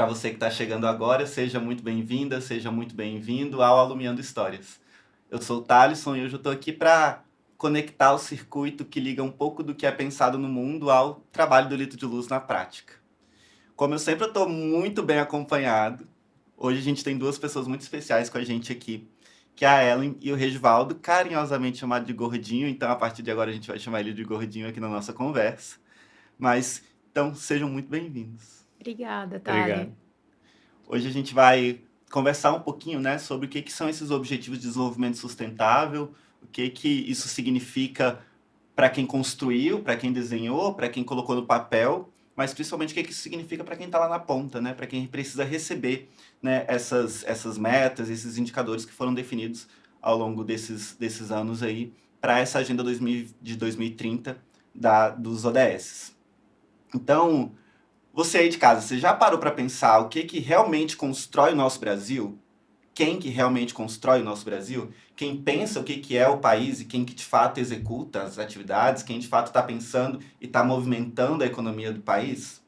para você que está chegando agora, seja muito bem-vinda, seja muito bem-vindo ao Alumiando Histórias. Eu sou o Thalisson e hoje eu estou aqui para conectar o circuito que liga um pouco do que é pensado no mundo ao trabalho do Litro de Luz na prática. Como eu sempre estou muito bem acompanhado, hoje a gente tem duas pessoas muito especiais com a gente aqui, que é a Ellen e o Regivaldo, carinhosamente chamado de Gordinho, então a partir de agora a gente vai chamar ele de Gordinho aqui na nossa conversa. Mas, então, sejam muito bem-vindos. Obrigada, Thali. Obrigado. Hoje a gente vai conversar um pouquinho, né, sobre o que são esses Objetivos de Desenvolvimento Sustentável, o que isso significa para quem construiu, para quem desenhou, para quem colocou no papel, mas principalmente o que isso significa para quem está lá na ponta, né, para quem precisa receber, né, essas metas, esses indicadores que foram definidos ao longo desses anos aí para essa agenda 2030 dos ODS. Então, você aí de casa, você já parou para pensar o que realmente constrói o nosso Brasil? Quem que realmente constrói o nosso Brasil? Quem pensa o que é o país e quem que de fato executa as atividades? Quem de fato está pensando e está movimentando a economia do país?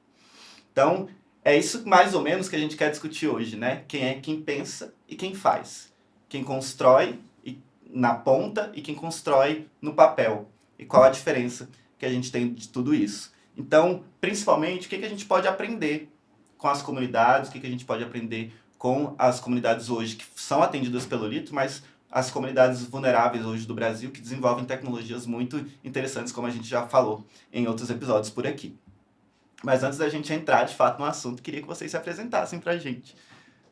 Então, é isso mais ou menos que a gente quer discutir hoje, né? Quem pensa e quem faz. Quem constrói na ponta e quem constrói no papel. E qual a diferença que a gente tem de tudo isso? Então, principalmente, o que a gente pode aprender com as comunidades, o que a gente pode aprender com as comunidades hoje que são atendidas pelo Litro, mas as comunidades vulneráveis hoje do Brasil que desenvolvem tecnologias muito interessantes, como a gente já falou em outros episódios por aqui. Mas antes da gente entrar de fato no assunto, queria que vocês se apresentassem para a gente.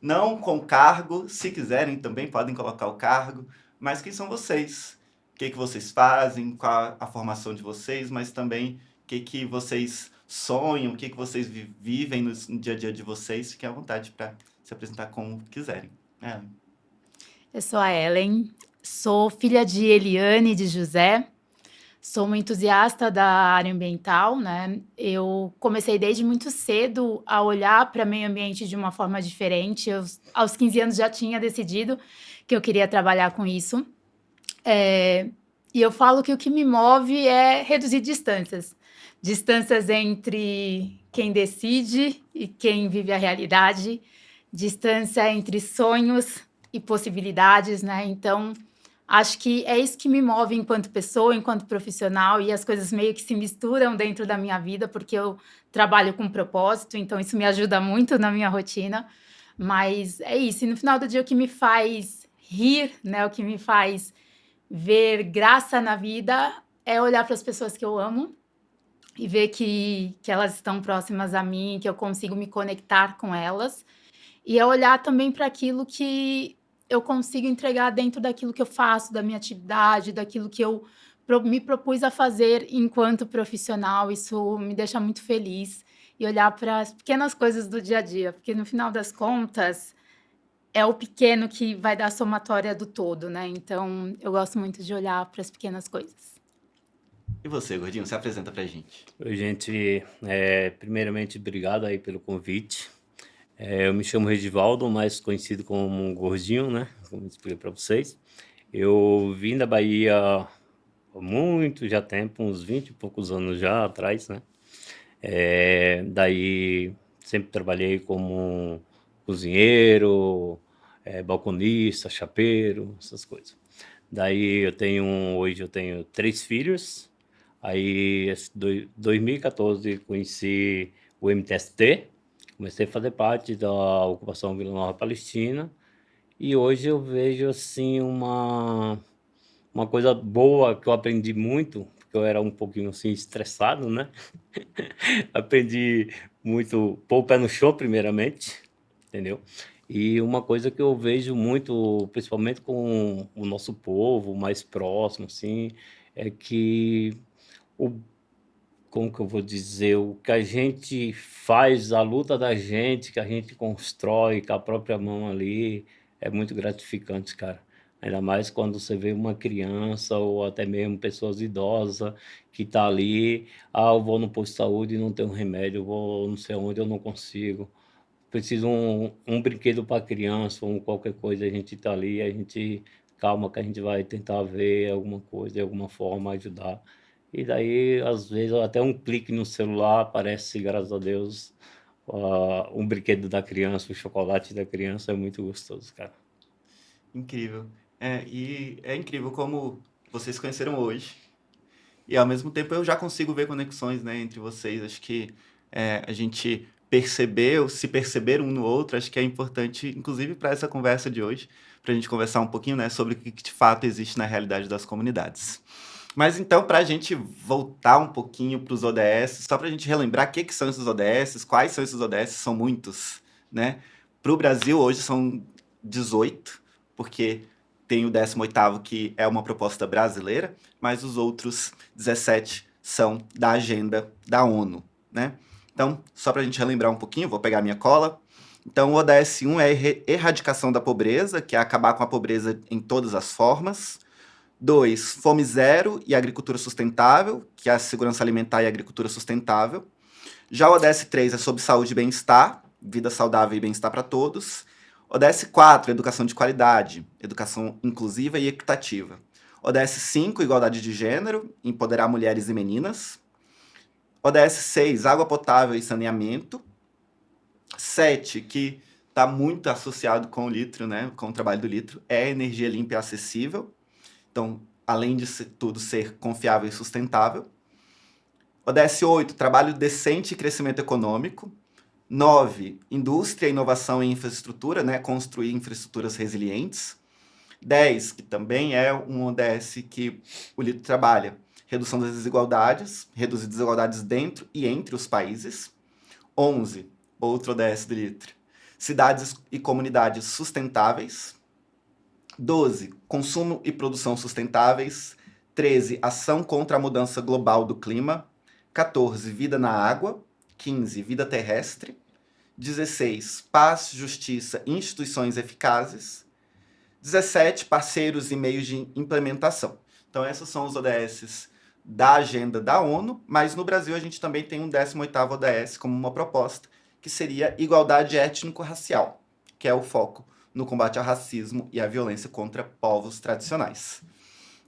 Não com cargo, se quiserem também podem colocar o cargo, mas quem são vocês? O que vocês fazem, qual a formação de vocês, mas também o que vocês sonham, o que vocês vivem no dia a dia de vocês. Fiquem à vontade para se apresentar como quiserem. Eu sou a Ellen, sou filha de Eliane e de José, sou uma entusiasta da área ambiental, né? Eu comecei desde muito cedo a olhar para o meio ambiente de uma forma diferente. Aos 15 anos já tinha decidido que eu queria trabalhar com isso. E eu falo que o que me move é reduzir distâncias. Distâncias entre quem decide e quem vive a realidade, distância entre sonhos e possibilidades, né? Então, acho que é isso que me move enquanto pessoa, enquanto profissional, e as coisas meio que se misturam dentro da minha vida, porque eu trabalho com propósito, então isso me ajuda muito na minha rotina. Mas é isso, e no final do dia o que me faz rir, né? O que me faz ver graça na vida é olhar para as pessoas que eu amo e ver que elas estão próximas a mim, que eu consigo me conectar com elas. E é olhar também para aquilo que eu consigo entregar dentro daquilo que eu faço, da minha atividade, daquilo que eu me propus a fazer enquanto profissional. Isso me deixa muito feliz. E olhar para as pequenas coisas do dia a dia, porque no final das contas é o pequeno que vai dar a somatória do todo, né? Então, eu gosto muito de olhar para as pequenas coisas. E você, Gordinho, se apresenta pra gente. Oi, gente. Primeiramente, obrigado aí pelo convite. Eu me chamo Regivaldo, mais conhecido como Gordinho, né? Como eu expliquei para vocês. Eu vim da Bahia há muito já tempo, uns 20 e poucos anos já atrás, né? Daí sempre trabalhei como cozinheiro, balconista, chapeiro, essas coisas. Daí hoje eu tenho 3 filhos. Aí, 2014, conheci o MTST, comecei a fazer parte da ocupação Vila Nova Palestina, e hoje eu vejo, assim, uma coisa boa que eu aprendi muito, porque eu era um pouquinho, assim, estressado, né? Aprendi muito, pôr o pé no chão, primeiramente, entendeu? E uma coisa que eu vejo muito, principalmente com o nosso povo mais próximo, assim, é que o como que eu vou dizer, o que a gente faz, a luta da gente, que a gente constrói com a própria mão ali, é muito gratificante, cara. Ainda mais quando você vê uma criança ou até mesmo pessoas idosas que tá ali, eu vou no posto de saúde e não tenho remédio, eu vou não sei onde, eu não consigo. Preciso um brinquedo para criança, ou qualquer coisa, a gente tá ali, a gente calma que a gente vai tentar ver alguma coisa, de alguma forma ajudar. E daí, às vezes, até um clique no celular aparece, graças a Deus, um brinquedo da criança, o chocolate da criança é muito gostoso, cara. Incrível. E é incrível como vocês se conheceram hoje. E ao mesmo tempo eu já consigo ver conexões, né, entre vocês. Acho que a gente se perceber um no outro, acho que é importante, inclusive para essa conversa de hoje, para a gente conversar um pouquinho, né, sobre o que de fato existe na realidade das comunidades. Mas então, para a gente voltar um pouquinho para os ODS, só para a gente relembrar o que são esses ODS, quais são esses ODS, são muitos, né? Para o Brasil, hoje são 18, porque tem o 18º, que é uma proposta brasileira, mas os outros 17 são da agenda da ONU, né? Então, só para a gente relembrar um pouquinho, vou pegar minha cola. Então, o ODS 1 é a erradicação da pobreza, que é acabar com a pobreza em todas as formas. 2, fome zero e agricultura sustentável, que é a segurança alimentar e agricultura sustentável. Já o ODS 3 é sobre saúde e bem-estar, vida saudável e bem-estar para todos. ODS 4, educação de qualidade, educação inclusiva e equitativa. ODS 5, igualdade de gênero, empoderar mulheres e meninas. ODS 6, água potável e saneamento. 7, que está muito associado com o litro, né, com o trabalho do litro, é energia limpa e acessível. Então, além de tudo ser confiável e sustentável. ODS 8, trabalho decente e crescimento econômico. 9, indústria, inovação e infraestrutura, né? Construir infraestruturas resilientes. 10, que também é um ODS que o LITRO trabalha, redução das desigualdades, reduzir desigualdades dentro e entre os países. 11, outro ODS do LITRO, cidades e comunidades sustentáveis. 12, consumo e produção sustentáveis. 13, ação contra a mudança global do clima. 14, vida na água. 15, vida terrestre. 16, paz, justiça e instituições eficazes. 17, parceiros e meios de implementação. Então, esses são os ODS da agenda da ONU, mas no Brasil a gente também tem um 18º ODS como uma proposta, que seria igualdade étnico-racial, que é o foco no combate ao racismo e à violência contra povos tradicionais.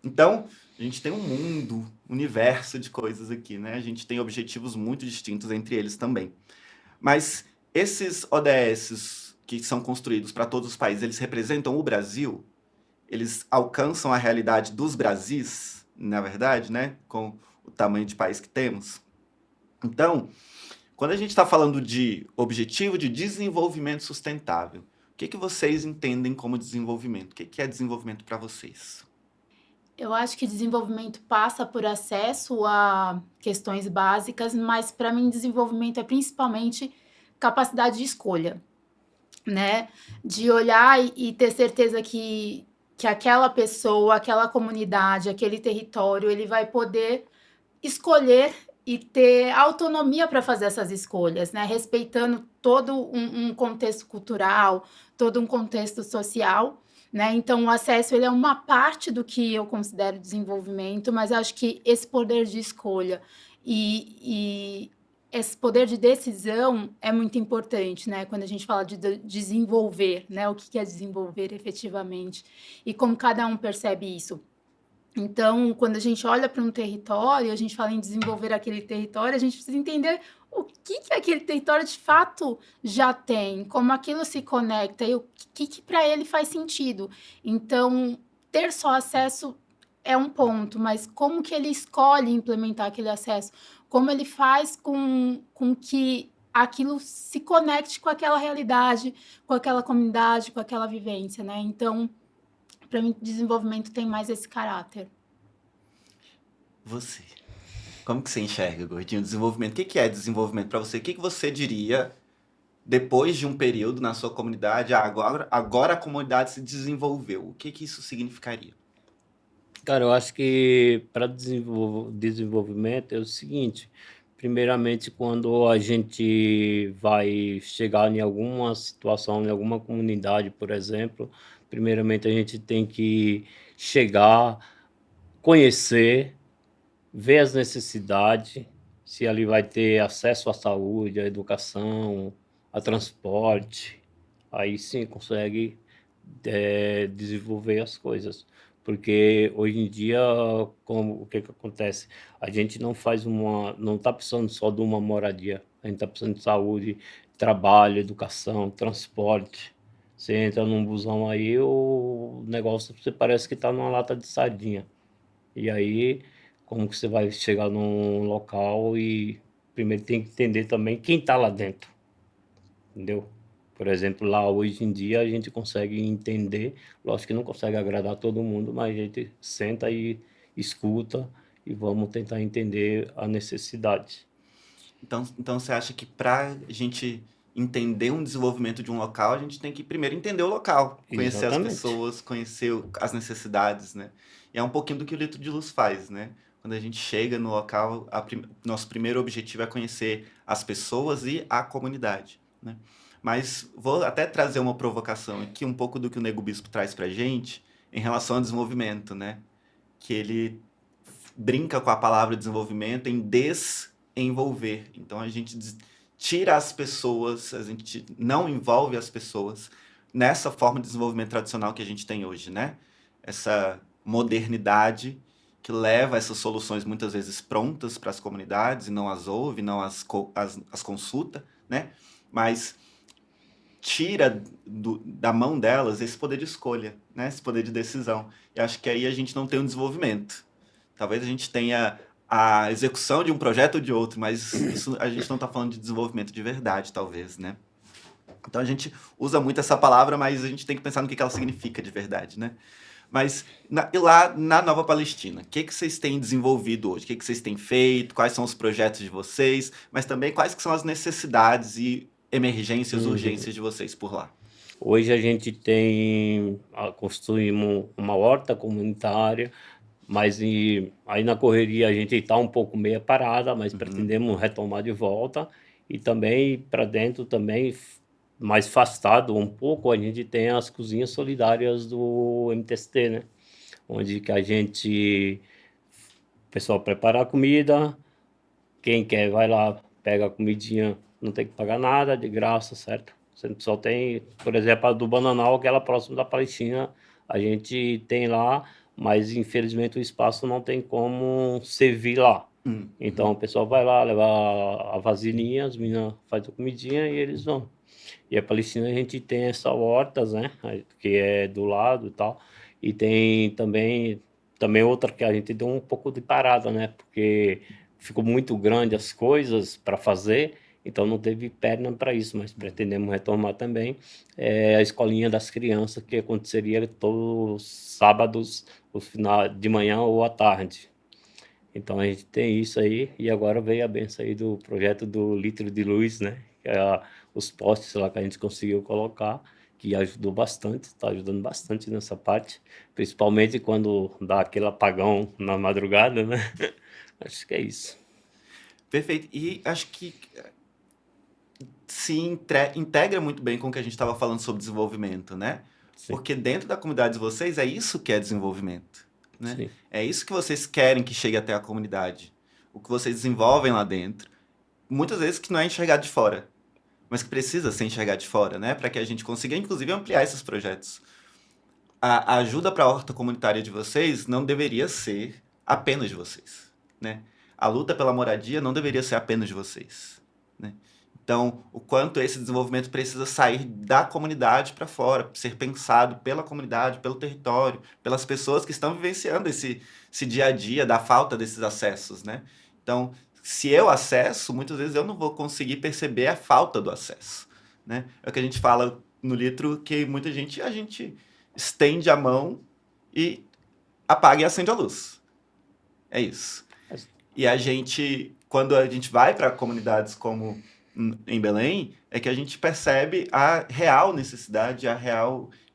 Então, a gente tem um universo de coisas aqui, né? A gente tem objetivos muito distintos entre eles também. Mas esses ODS que são construídos para todos os países, eles representam o Brasil? Eles alcançam a realidade dos Brasis, na verdade, né? Com o tamanho de país que temos? Então, quando a gente está falando de objetivo de desenvolvimento sustentável, o que vocês entendem como desenvolvimento? O que é desenvolvimento para vocês? Eu acho que desenvolvimento passa por acesso a questões básicas, mas para mim desenvolvimento é principalmente capacidade de escolha, né? De olhar e ter certeza que aquela pessoa, aquela comunidade, aquele território, ele vai poder escolher e ter autonomia para fazer essas escolhas, né? Respeitando todo um contexto cultural, todo um contexto social, né? Então, o acesso ele é uma parte do que eu considero desenvolvimento, mas acho que esse poder de escolha e esse poder de decisão é muito importante, né? Quando a gente fala de desenvolver, né? O que é desenvolver efetivamente e como cada um percebe isso. Então, quando a gente olha para um território, a gente fala em desenvolver aquele território, a gente precisa entender o que aquele território de fato já tem, como aquilo se conecta e o que para ele faz sentido. Então, ter só acesso é um ponto, mas como que ele escolhe implementar aquele acesso? Como ele faz com que aquilo se conecte com aquela realidade, com aquela comunidade, com aquela vivência, né? Então, para mim, desenvolvimento tem mais esse caráter. Você. Como que você enxerga, Gordinho, desenvolvimento? O que é desenvolvimento para você? O que você diria depois de um período na sua comunidade? Agora a comunidade se desenvolveu. O que isso significaria? Cara, eu acho que para desenvolvimento é o seguinte: primeiramente, quando a gente vai chegar em alguma situação, em alguma comunidade, por exemplo, primeiramente a gente tem que chegar, conhecer, ver as necessidades, se ali vai ter acesso à saúde, à educação, a transporte, aí sim consegue desenvolver as coisas. Porque hoje em dia, o que acontece? A gente não está precisando só de uma moradia, A gente está precisando de saúde, trabalho, educação, transporte. Você entra num busão aí, o negócio você parece que está numa lata de sardinha. E aí, como que você vai chegar num local e primeiro tem que entender também quem está lá dentro, entendeu? Por exemplo, lá hoje em dia a gente consegue entender, lógico que não consegue agradar todo mundo, mas a gente senta e escuta e vamos tentar entender a necessidade. Então você acha que para a gente entender um desenvolvimento de um local, a gente tem que primeiro entender o local, conhecer as Exatamente. pessoas, conhecer as necessidades, né? E é um pouquinho do que o Litro de Luz faz, né? Quando a gente chega no local, nosso primeiro objetivo é conhecer as pessoas e a comunidade, né? Mas vou até trazer uma provocação aqui, um pouco do que o Nego Bispo traz pra gente em relação ao desenvolvimento, né? Que ele brinca com a palavra desenvolvimento em desenvolver. Então a gente tira as pessoas, a gente não envolve as pessoas nessa forma de desenvolvimento tradicional que a gente tem hoje, né? Essa modernidade que leva essas soluções muitas vezes prontas para as comunidades e não as ouve, não as consulta, né? Mas tira da mão delas esse poder de escolha, né? Esse poder de decisão. E acho que aí a gente não tem um desenvolvimento. Talvez a gente tenha a execução de um projeto ou de outro, mas isso a gente não está falando de desenvolvimento de verdade, talvez, né? Então a gente usa muito essa palavra, mas a gente tem que pensar no que ela significa de verdade, né? Mas e lá na Nova Palestina, o que vocês têm desenvolvido hoje? O que vocês têm feito? Quais são os projetos de vocês? Mas também quais que são as necessidades e emergências, Uhum. urgências de vocês por lá? Hoje a gente tem, construímos uma horta comunitária, mas aí na correria a gente está um pouco meia parada, mas Uhum, pretendemos retomar de volta. E também para dentro também, mais afastado um pouco, a gente tem as cozinhas solidárias do MTST, né? Onde que o pessoal prepara a comida, quem quer vai lá, pega a comidinha, não tem que pagar nada, de graça, certo? Você só tem, por exemplo, a do Bananal, aquela próxima da Palestina, a gente tem lá, mas infelizmente o espaço não tem como servir lá. Então o uhum. pessoal vai lá, leva a vasilhinha, as meninas fazem a comidinha e eles vão. E a Palestina a gente tem essa hortas, né, que é do lado e tal, e tem também outra que a gente deu um pouco de parada, né, porque ficou muito grande as coisas para fazer, então não teve perna para isso, mas pretendemos retomar também a escolinha das crianças, que aconteceria todos os sábados, o final de manhã ou à tarde. Então a gente tem isso aí, e agora veio a benção aí do projeto do Litro de Luz, né? Que é os postes lá que a gente conseguiu colocar, que ajudou bastante, está ajudando bastante nessa parte, principalmente quando dá aquele apagão na madrugada, né? Acho que é isso. Perfeito. E acho que se integra muito bem com o que a gente estava falando sobre desenvolvimento, né? Sim, Porque dentro da comunidade de vocês é isso que é desenvolvimento, né? sim. É isso que vocês querem que chegue até a comunidade. O que vocês desenvolvem lá dentro. Muitas vezes que não é enxergado de fora, mas que precisa ser enxergado de fora, né? Para que a gente consiga, inclusive, ampliar esses projetos. A ajuda para a horta comunitária de vocês não deveria ser apenas de vocês, né? A luta pela moradia não deveria ser apenas de vocês, né? Então, o quanto esse desenvolvimento precisa sair da comunidade para fora, ser pensado pela comunidade, pelo território, pelas pessoas que estão vivenciando esse dia a dia da falta desses acessos, né? Então, se eu acesso, muitas vezes eu não vou conseguir perceber a falta do acesso, né? É o que a gente fala no Litro, que muita gente, a gente estende a mão e apaga e acende a luz. É isso. Mas, E a gente, quando a gente vai para comunidades como em Belém, é que a gente percebe a real necessidade,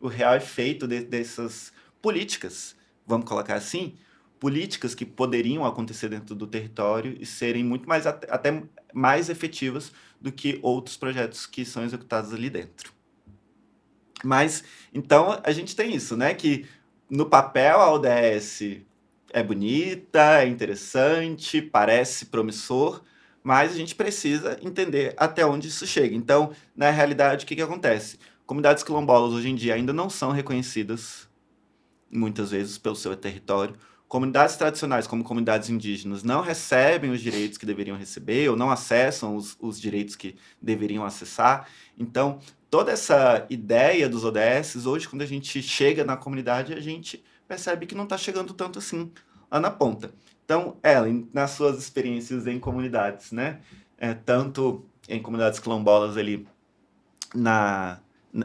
o real efeito dessas políticas, vamos colocar assim, políticas que poderiam acontecer dentro do território e serem muito mais, até mais efetivas do que outros projetos que são executados ali dentro. Mas, então, a gente tem isso, né? Que no papel a ODS é bonita, é interessante, parece promissor, mas a gente precisa entender até onde isso chega. Então, na realidade, o que acontece? Comunidades quilombolas hoje em dia ainda não são reconhecidas, muitas vezes, pelo seu território, comunidades tradicionais, como comunidades indígenas, não recebem os direitos que deveriam receber ou não acessam os direitos que deveriam acessar. Então, toda essa ideia dos ODS, hoje, quando a gente chega na comunidade, a gente percebe que não está chegando tanto assim lá na ponta. Então, Ellen, nas suas experiências em comunidades, né? Tanto em comunidades quilombolas ali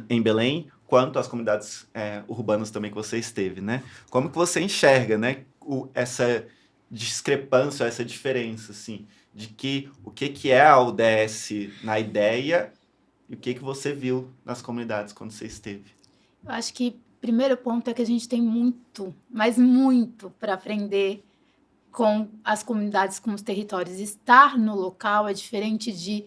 em Belém, quanto as comunidades urbanas também que você esteve, né? Como que você enxerga, né, essa discrepância, essa diferença, assim, de o que é a ODS na ideia e o que você viu nas comunidades quando você esteve? Eu acho que o primeiro ponto é que a gente tem muito, mas muito para aprender com as comunidades, com os territórios. Estar no local é diferente de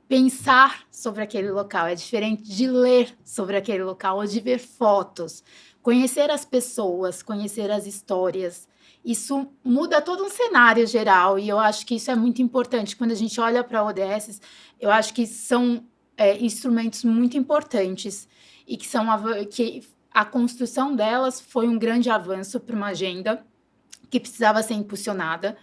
pensar sobre aquele local, é diferente de ler sobre aquele local ou de ver fotos. Conhecer as pessoas, conhecer as histórias, isso muda todo um cenário geral e eu acho que isso é muito importante. Quando a gente olha para ODS, eu acho que são instrumentos muito importantes e que que a construção delas foi um grande avanço para uma agenda que precisava ser impulsionada,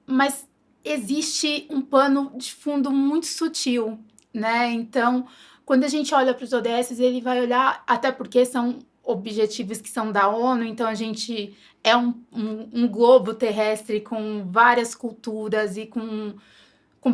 mas existe um pano de fundo muito sutil, né? Então, quando a gente olha para os ODS, ele vai olhar, até porque são objetivos que são da ONU, então a gente é um globo terrestre com várias culturas e com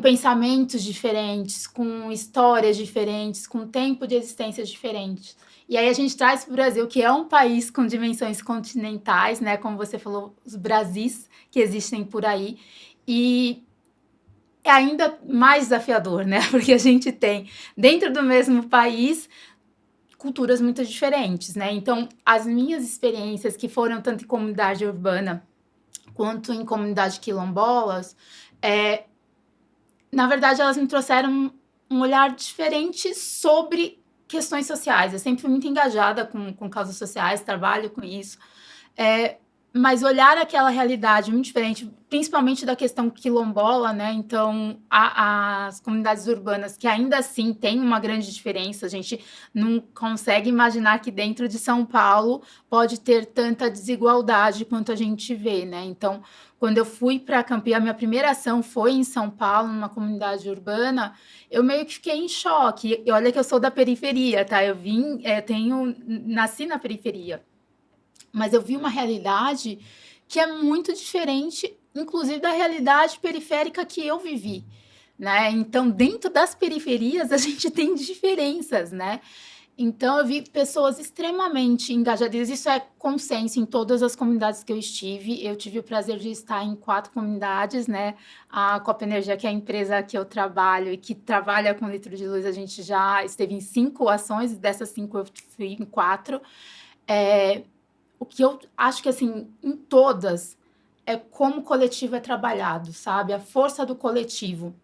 pensamentos diferentes, com histórias diferentes, com tempo de existência diferentes. E aí a gente traz para o Brasil, que é um país com dimensões continentais, né? Como você falou, os Brasis que existem por aí. E é ainda mais desafiador, né? Porque a gente tem, dentro do mesmo país, culturas muito diferentes, né? Então, as minhas experiências, que foram tanto em comunidade urbana quanto em comunidade quilombolas, na verdade, elas me trouxeram um olhar diferente sobre questões sociais. Eu sempre fui muito engajada com causas sociais, trabalho com isso. Mas olhar aquela realidade muito diferente, principalmente da questão quilombola, né? Então, as comunidades urbanas, que ainda assim têm uma grande diferença, a gente não consegue imaginar que dentro de São Paulo pode ter tanta desigualdade quanto a gente vê, né? Então, quando eu fui para Campinas, a minha primeira ação foi em São Paulo, numa comunidade urbana, eu meio que fiquei em choque. E olha que eu sou da periferia, tá? Nasci na periferia. Mas eu vi uma realidade que é muito diferente, inclusive da realidade periférica que eu vivi, né? Então, dentro das periferias, a gente tem diferenças, né? Então, eu vi pessoas extremamente engajadas. Isso é consenso em todas as comunidades que eu estive. Eu tive o prazer de estar em 4 comunidades, né? A Copa Energia, que é a empresa que eu trabalho e que trabalha com litro de luz, a gente já esteve em 5 ações, dessas 5 eu fui em 4. O que eu acho que, assim, em todas, é como o coletivo é trabalhado, sabe? A força do coletivo.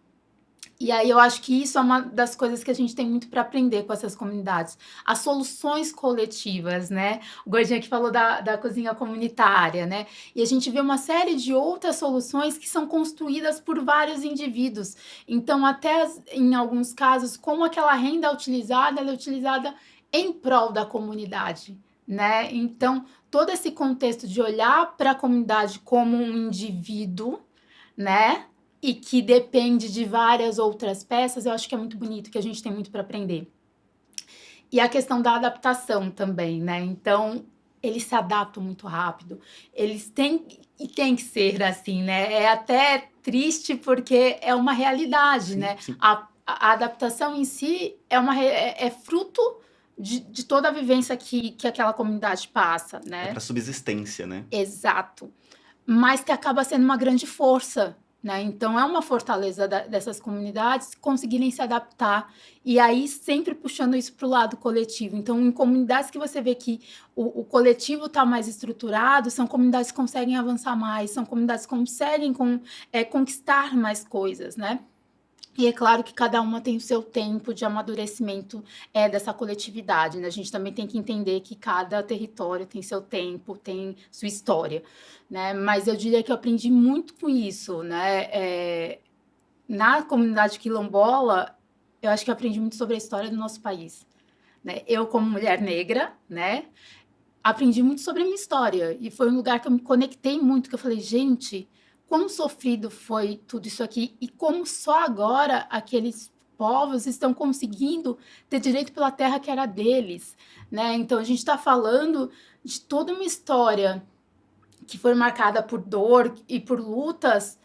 E aí eu acho que isso é uma das coisas que a gente tem muito para aprender com essas comunidades. As soluções coletivas, né? O Gordinho aqui falou da cozinha comunitária, né? E a gente vê uma série de outras soluções que são construídas por vários indivíduos. Então, até em alguns casos, como aquela renda ela é utilizada em prol da comunidade, né? Então, todo esse contexto de olhar para a comunidade como um indivíduo, né? E que depende de várias outras peças, eu acho que é muito bonito, que a gente tem muito para aprender. E a questão da adaptação também, né? Então, eles se adaptam muito rápido. Eles têm que ser assim, né? É até triste porque é uma realidade, Sim, né? sim. A adaptação em si é fruto de toda a vivência que aquela comunidade passa, É né? para subsistência, né? Exato. Mas que acaba sendo uma grande força, né? Então, é uma fortaleza dessas comunidades conseguirem se adaptar. E aí, sempre puxando isso para o lado coletivo. Então, em comunidades que você vê que o coletivo está mais estruturado, são comunidades que conseguem avançar mais, são comunidades que conseguem conquistar mais coisas, né? E é claro que cada uma tem o seu tempo de amadurecimento dessa coletividade, né? A gente também tem que entender que cada território tem seu tempo, tem sua história, né? Mas eu diria que eu aprendi muito com isso, né? Na comunidade quilombola, eu acho que eu aprendi muito sobre a história do nosso país, né? Eu, como mulher negra, né? aprendi muito sobre a minha história. E foi um lugar que eu me conectei muito, que eu falei, gente, quão sofrido foi tudo isso aqui e como só agora aqueles povos estão conseguindo ter direito pela terra que era deles, né? Então a gente está falando de toda uma história que foi marcada por dor e por lutas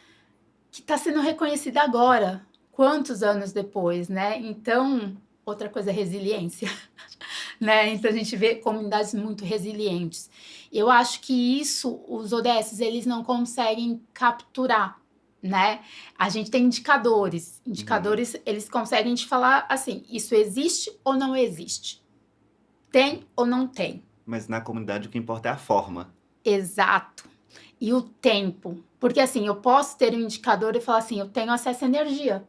que está sendo reconhecida agora, quantos anos depois, né? Então, outra coisa é resiliência, né? Então a gente vê comunidades muito resilientes. Eu acho que isso os ODS eles não conseguem capturar, né? A gente tem indicadores eles conseguem te falar assim, isso existe ou não existe, tem ou não tem. Mas na comunidade o que importa é a forma. Exato. E o tempo. Porque assim, eu posso ter um indicador e falar assim, eu tenho acesso à energia,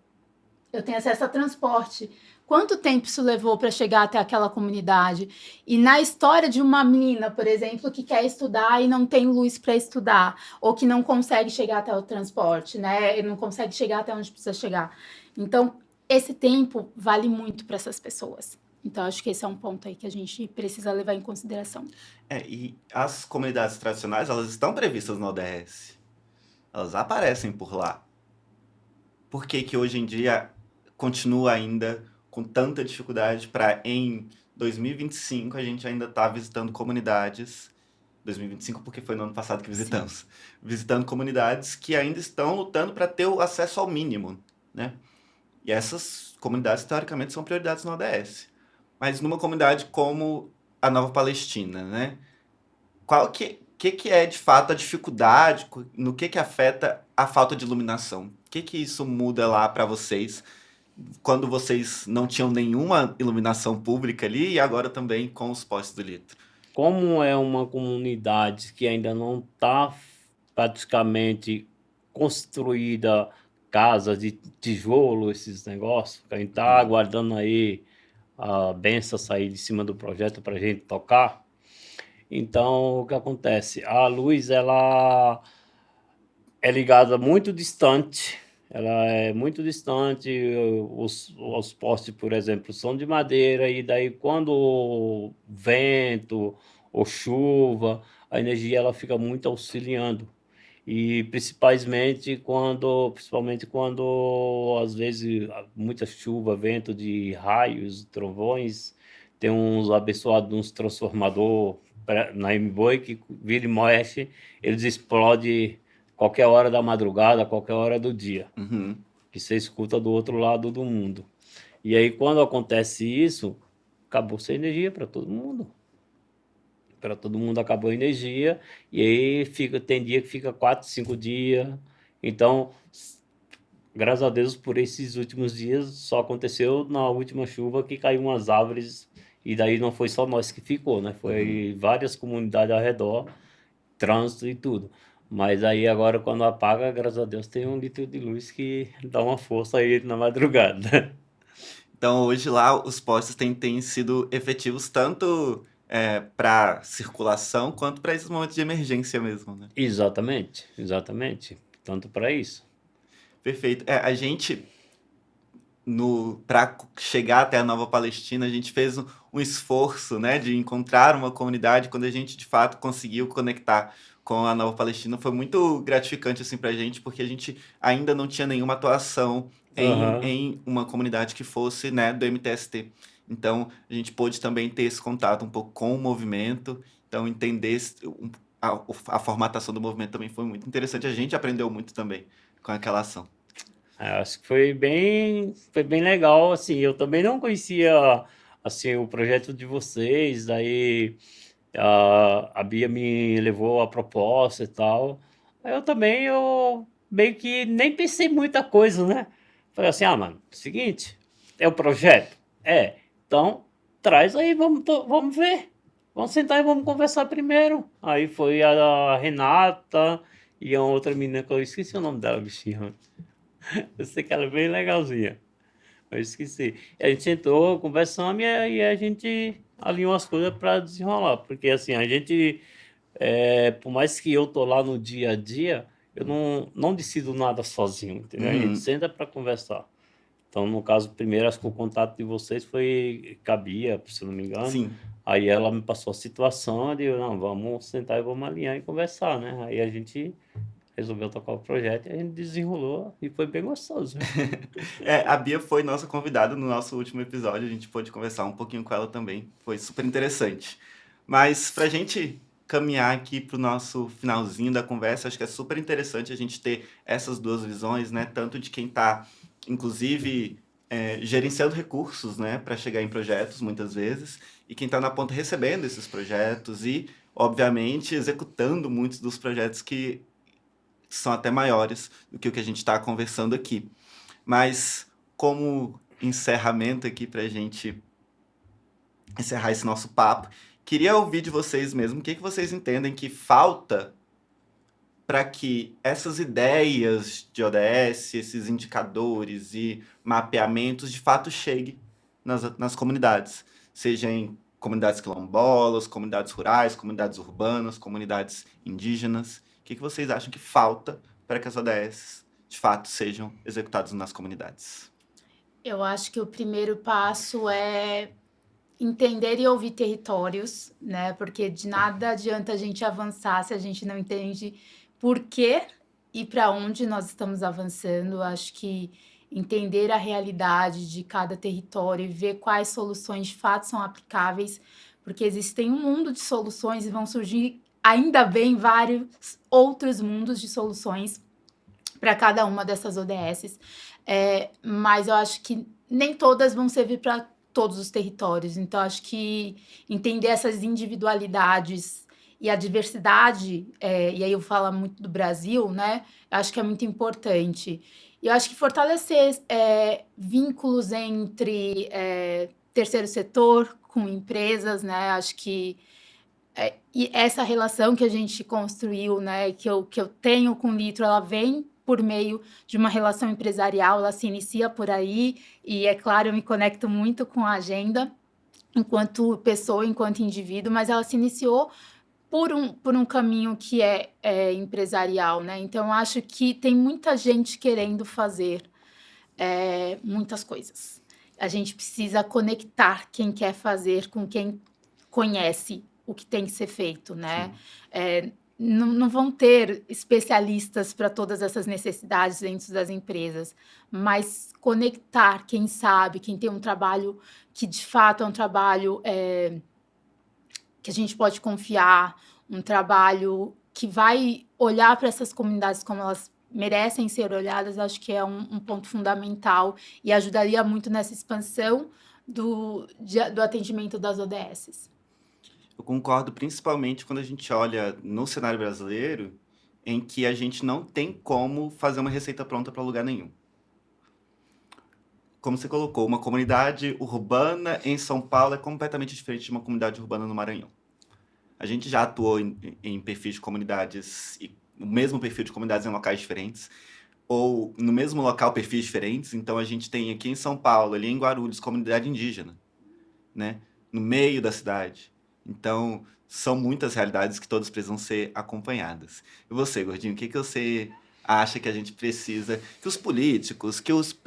eu tenho acesso a transporte. Quanto tempo isso levou para chegar até aquela comunidade? E na história de uma menina, por exemplo, que quer estudar e não tem luz para estudar, ou que não consegue chegar até o transporte, né? E não consegue chegar até onde precisa chegar. Então, esse tempo vale muito para essas pessoas. Então, acho que esse é um ponto aí que a gente precisa levar em consideração. E as comunidades tradicionais, elas estão previstas no ODS. Elas aparecem por lá. Por que que hoje em dia continua ainda com tanta dificuldade para em 2025 a gente ainda tá visitando comunidades, 2025 porque foi no ano passado que visitamos, visitando comunidades que ainda estão lutando para ter o acesso ao mínimo, né? E essas comunidades, teoricamente, são prioridades no ODS. Mas numa comunidade como a Nova Palestina, né? Qual que é, de fato, a dificuldade, no que afeta a falta de iluminação? O que isso muda lá para vocês, quando vocês não tinham nenhuma iluminação pública ali e agora também com os postes do litro? Como é uma comunidade que ainda não está praticamente construída, casa de tijolo, esses negócios, que a gente está aguardando aí a benção sair de cima do projeto para a gente tocar. Então, o que acontece? A luz, ela é ligada muito distante, ela é muito distante, os postes, por exemplo, são de madeira, e daí quando vento ou chuva, a energia ela fica muito auxiliando. E principalmente quando às vezes muita chuva, vento de raios, trovões, tem uns abençoados, uns transformador na M-Boi que vira e mexe, eles explodem qualquer hora da madrugada, qualquer hora do dia, que você escuta do outro lado do mundo. E aí quando acontece isso, acabou sem energia para todo mundo. Para todo mundo acabou a energia, e aí tem dia que fica 4, 5 dias. Então, graças a Deus, por esses últimos dias, só aconteceu na última chuva que caiu umas árvores, e daí não foi só nós que ficou, né? Foi várias comunidades ao redor, trânsito e tudo. Mas aí agora, quando apaga, graças a Deus, tem um litro de luz que dá uma força aí na madrugada. Então, hoje lá, os postes têm sido efetivos tanto para circulação quanto para esses momentos de emergência mesmo, né? Exatamente, exatamente. Tanto para isso. Perfeito. A gente, para chegar até a Nova Palestina, a gente fez um esforço, né, de encontrar uma comunidade. Quando a gente, de fato, conseguiu conectar com a Nova Palestina, foi muito gratificante, assim, pra gente, porque a gente ainda não tinha nenhuma atuação em uma comunidade que fosse, né, do MTST. Então, a gente pôde também ter esse contato um pouco com o movimento, então entender a formatação do movimento também foi muito interessante. A gente aprendeu muito também com aquela ação. Acho que foi bem legal, assim, eu também não conhecia, assim, o projeto de vocês, aí a Bia me levou a proposta e tal, aí eu meio que nem pensei muita coisa, né? Falei assim, mano, seguinte, é o projeto? Então traz aí, vamos ver, vamos sentar e vamos conversar primeiro. Aí foi a Renata e a outra menina que eu esqueci o nome dela, bichinha. Eu sei que ela é bem legalzinha. Eu esqueci. E a gente sentou, conversamos e a gente alinhou as coisas para desenrolar. Porque assim, a gente, por mais que eu tô lá no dia a dia, eu não decido nada sozinho, entendeu? A gente senta para conversar. Então, no caso, primeiro, acho que o contato de vocês foi Cabia, se não me engano. Sim. Aí ela me passou a situação, eu não, vamos sentar e vamos alinhar e conversar, né? Aí a gente resolveu tocar o projeto e a gente desenrolou e foi bem gostoso. A Bia foi nossa convidada no nosso último episódio, a gente pôde conversar um pouquinho com ela também, foi super interessante. Mas pra gente caminhar aqui pro nosso finalzinho da conversa, acho que é super interessante a gente ter essas duas visões, né? Tanto de quem tá, inclusive, gerenciando recursos, né, para chegar em projetos, muitas vezes, e quem tá na ponta recebendo esses projetos e, obviamente, executando muitos dos projetos que são até maiores do que o que a gente está conversando aqui. Mas, como encerramento aqui para a gente encerrar esse nosso papo, queria ouvir de vocês mesmo o que vocês entendem que falta para que essas ideias de ODS, esses indicadores e mapeamentos de fato cheguem nas comunidades, seja em comunidades quilombolas, comunidades rurais, comunidades urbanas, comunidades indígenas. O que vocês acham que falta para que as ODS de fato sejam executadas nas comunidades? Eu acho que o primeiro passo é entender e ouvir territórios, né? Porque de nada adianta a gente avançar se a gente não entende por quê e para onde nós estamos avançando. Acho que entender a realidade de cada território e ver quais soluções de fato são aplicáveis, porque existem um mundo de soluções e vão surgir, ainda bem, vários outros mundos de soluções para cada uma dessas ODSs. Mas eu acho que nem todas vão servir para todos os territórios. Então, acho que entender essas individualidades e a diversidade, e aí eu falo muito do Brasil, né? Acho que é muito importante. E eu acho que fortalecer vínculos entre terceiro setor com empresas, né? Acho que e essa relação que a gente construiu, né, que eu tenho com o Litro, ela vem por meio de uma relação empresarial, ela se inicia por aí, e é claro, eu me conecto muito com a agenda, enquanto pessoa, enquanto indivíduo, mas ela se iniciou por um caminho que é empresarial, né? Então, eu acho que tem muita gente querendo fazer muitas coisas. A gente precisa conectar quem quer fazer com quem conhece o que tem que ser feito, né? Não vão ter especialistas para todas essas necessidades dentro das empresas, mas conectar quem sabe, quem tem um trabalho que de fato é um trabalho que a gente pode confiar, um trabalho que vai olhar para essas comunidades como elas merecem ser olhadas, acho que é um ponto fundamental e ajudaria muito nessa expansão do atendimento das ODSs. Eu concordo principalmente quando a gente olha no cenário brasileiro, em que a gente não tem como fazer uma receita pronta para lugar nenhum. Como você colocou, uma comunidade urbana em São Paulo é completamente diferente de uma comunidade urbana no Maranhão. A gente já atuou em perfis de comunidades, e o mesmo perfil de comunidades em locais diferentes, ou no mesmo local perfis diferentes. Então a gente tem aqui em São Paulo, ali em Guarulhos, comunidade indígena, né? No meio da cidade. Então são muitas realidades que todas precisam ser acompanhadas. E você, Gordinho, o que você acha que a gente precisa, que os políticos,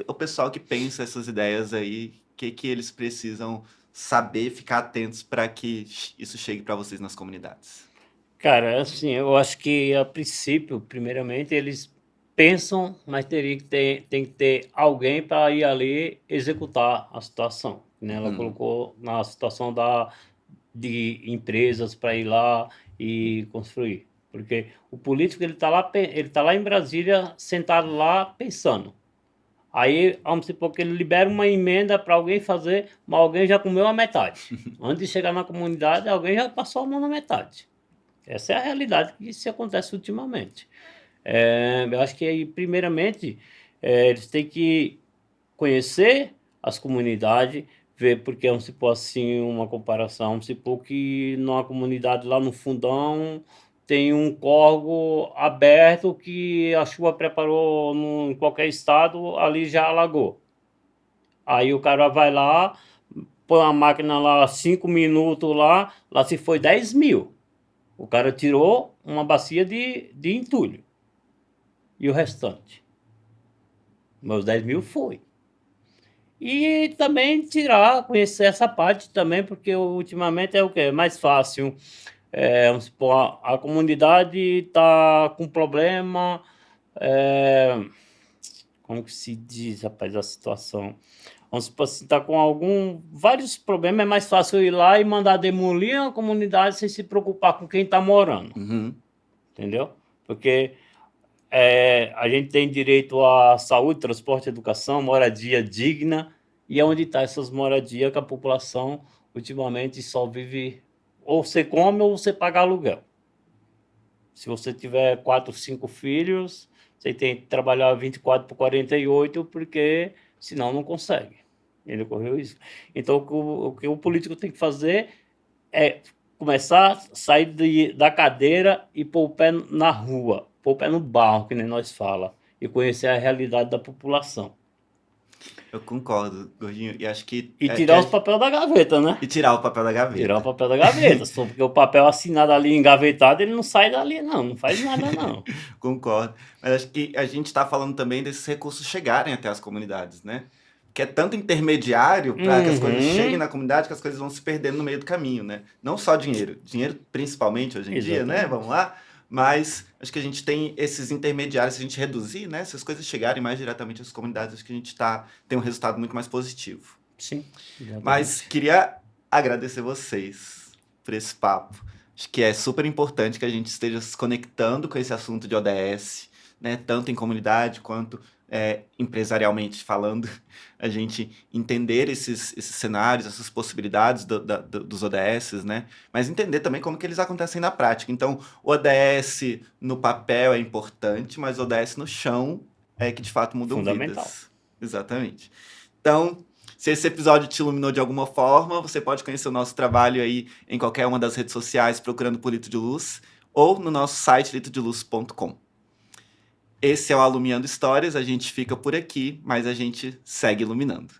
o pessoal que pensa essas ideias aí, que eles precisam saber, ficar atentos para que isso chegue para vocês nas comunidades? Cara, assim, eu acho que a princípio, primeiramente, eles pensam, mas tem que ter alguém para ir ali executar a situação, né? Ela colocou na situação de empresas para ir lá e construir, porque o político ele tá lá em Brasília, sentado lá pensando. Aí, vamos supor que ele libera uma emenda para alguém fazer, mas alguém já comeu a metade. Antes de chegar na comunidade, alguém já passou a mão na metade. Essa é a realidade que se acontece ultimamente. Eu acho que aí, primeiramente, eles têm que conhecer as comunidades, ver, porque vamos supor assim, uma comparação, vamos supor que numa comunidade lá no fundão tem um córrego aberto que a chuva preparou em qualquer estado, ali já alagou. Aí o cara vai lá, põe a máquina lá 5 minutos lá se foi 10 mil. O cara tirou uma bacia de entulho. E o restante? Meus 10 mil foi. E também conhecer essa parte também, porque ultimamente é o quê? É mais fácil. Vamos supor, a comunidade está com problema. é, Como que se diz, rapaz, a situação? Vamos supor, se está com vários problemas, é mais fácil ir lá e mandar demolir a comunidade sem se preocupar com quem está morando, Uhum. entendeu? Porque a gente tem direito à saúde, transporte, educação, moradia digna, e é onde está essas moradias que a população ultimamente só vive, ou você come ou você paga aluguel. Se você tiver 4, 5 filhos, você tem que trabalhar 24 por 48, porque senão não consegue. Ele ocorreu isso. Então, o que o político tem que fazer é começar a sair da cadeira e pôr o pé na rua, pôr o pé no barro, que nem nós fala, e conhecer a realidade da população. Eu concordo, Gordinho. E acho que. E tirar os papéis da gaveta, né? E tirar o papel da gaveta. Tirar o papel da gaveta, só porque o papel assinado ali, engavetado, ele não sai dali, não faz nada, não. Concordo. Mas acho que a gente está falando também desses recursos chegarem até as comunidades, né? Que é tanto intermediário para que as coisas cheguem na comunidade que as coisas vão se perdendo no meio do caminho, né? Não só dinheiro, dinheiro principalmente hoje em dia, né? Exatamente. Vamos lá. Mas acho que a gente tem esses intermediários, se a gente reduzir, né? Se as coisas chegarem mais diretamente às comunidades, acho que a gente tem um resultado muito mais positivo. Sim, exatamente. Mas queria agradecer vocês por esse papo. Acho que é super importante que a gente esteja se conectando com esse assunto de ODS, né? Tanto em comunidade quanto empresarialmente falando, a gente entender esses cenários, essas possibilidades dos ODS, né? Mas entender também como que eles acontecem na prática. Então, o ODS no papel é importante, mas o ODS no chão é que de fato mudam Fundamental. vidas. Exatamente. Então, se esse episódio te iluminou de alguma forma, você pode conhecer o nosso trabalho aí em qualquer uma das redes sociais procurando por Litro de Luz ou no nosso site litrodeluz.com. Esse é o Alumiando Histórias, a gente fica por aqui, mas a gente segue iluminando.